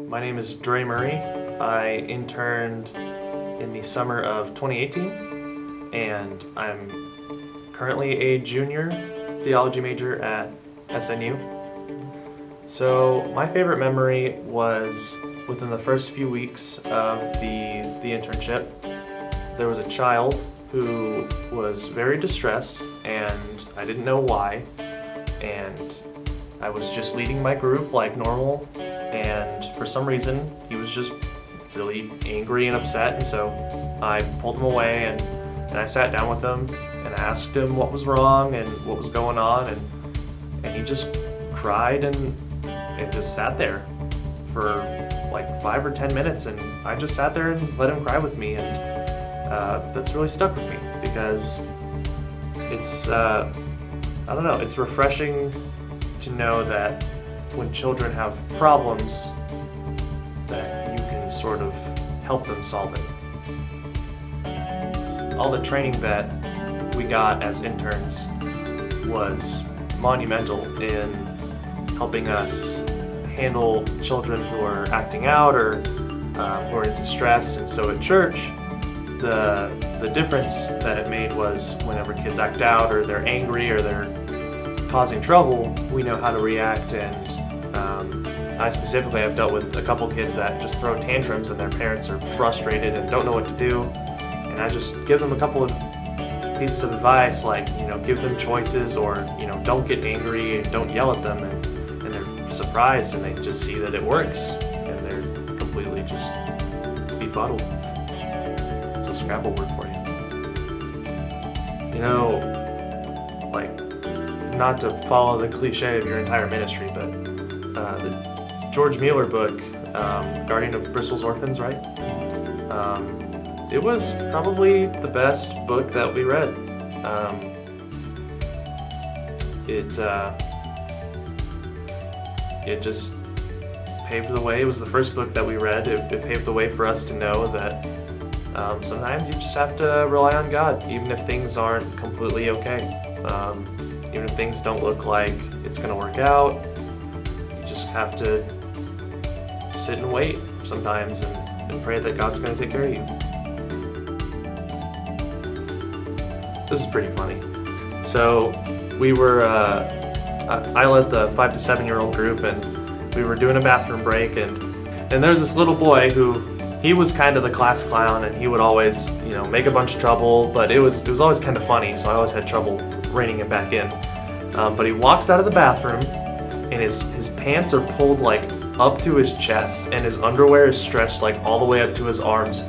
My name is Dray. I interned in the summer of 2018, and I'm currently a junior theology major at SNU. So my favorite memory was within the first few weeks of the internship. There was a child who was very distressed, and I didn't know why, and I was just leading my group like normal, and for some reason he was just really angry and upset, and so I pulled him away and I sat down with him and asked him what was wrong and what was going on, and he just cried and just sat there for like 5 or 10 minutes, and I just sat there and let him cry with me, and that's really stuck with me because it's I don't know, it's refreshing to know that when children have problems that you can sort of help them solve it. All the training that we got as interns was monumental in helping us handle children who are acting out or who are in distress. And so at church, the difference that it made was whenever kids act out or they're angry or they're causing trouble, we know how to react. And I specifically have dealt with a couple kids that just throw tantrums and their parents are frustrated and don't know what to do. And I just give them a couple of pieces of advice, like, give them choices, or, don't get angry and don't yell at them. And they're surprised and they just see that it works and they're completely just befuddled. It's a Scrabble word for you. Not to follow the cliche of your entire ministry, but the George Mueller book, Guardian of Bristol's Orphans, right? It was probably the best book that we read. It just paved the way. It was the first book that we read. It paved the way for us to know that sometimes you just have to rely on God, even if things aren't completely okay. Even if things don't look like it's going to work out, you just have to sit and wait sometimes and pray that God's going to take care of you. This is pretty funny. So we were, I led the 5 to 7 year old group, and we were doing a bathroom break, and there's this little boy who, he was kind of the class clown, and he would always, make a bunch of trouble, but it was always kind of funny, so I always had trouble reining him back in. But he walks out of the bathroom, and his pants are pulled like up to his chest, and his underwear is stretched like all the way up to his arms,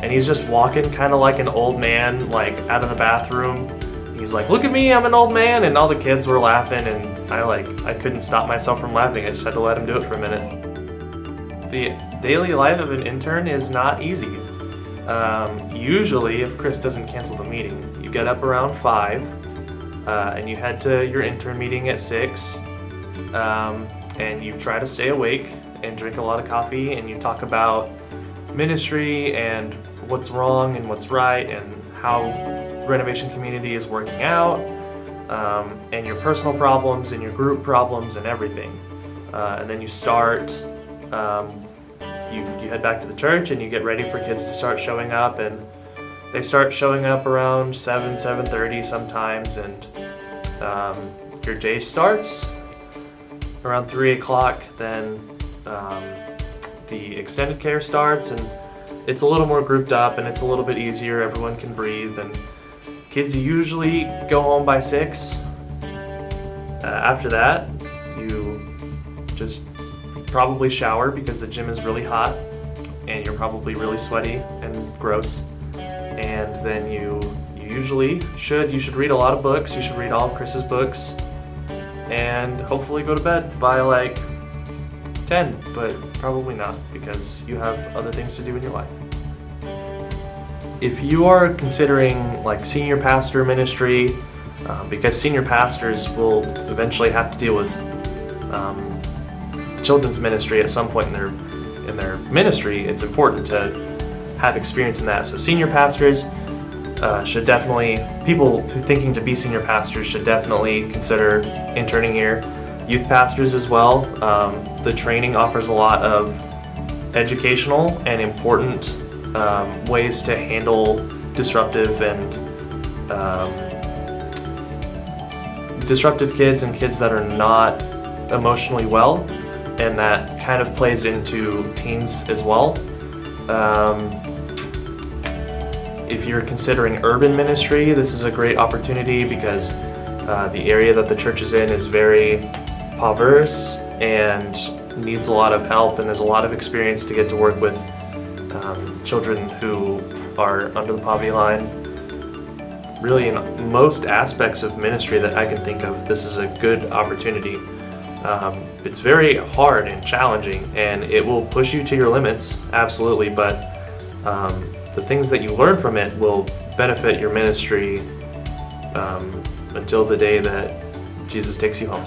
and he's just walking kind of like an old man, like out of the bathroom. He's like, "Look at me, I'm an old man," and all the kids were laughing, and I couldn't stop myself from laughing. I just had to let him do it for a minute. The daily life of an intern is not easy. Usually, if Chris doesn't cancel the meeting, you get up around 5, and you head to your intern meeting at 6, and you try to stay awake and drink a lot of coffee, and you talk about ministry and what's wrong and what's right and how Renovation community is working out, and your personal problems and your group problems and everything. And then you start, you head back to the church and you get ready for kids to start showing up, and they start showing up around 7:30 sometimes, and your day starts around 3 o'clock. Then the extended care starts, and it's a little more grouped up and it's a little bit easier. Everyone can breathe, and kids usually go home by 6. After that, you just probably shower because the gym is really hot and you're probably really sweaty and gross. And then you should read a lot of books. You should read all of Chris's books and hopefully go to bed by like 10, but probably not because you have other things to do in your life. If you are considering like senior pastor ministry, because senior pastors will eventually have to deal with children's ministry at some point in their ministry, it's important to have experience in that. So senior pastors should definitely, people who are thinking to be senior pastors should definitely consider interning here. Youth pastors as well. The training offers a lot of educational and important ways to handle disruptive kids and kids that are not emotionally well, and that kind of plays into teens as well. If you're considering urban ministry, this is a great opportunity because the area that the church is in is very impoverished and needs a lot of help, and there's a lot of experience to get to work with children who are under the poverty line. Really, in most aspects of ministry that I can think of, this is a good opportunity. It's very hard and challenging, and it will push you to your limits, absolutely, but the things that you learn from it will benefit your ministry until the day that Jesus takes you home.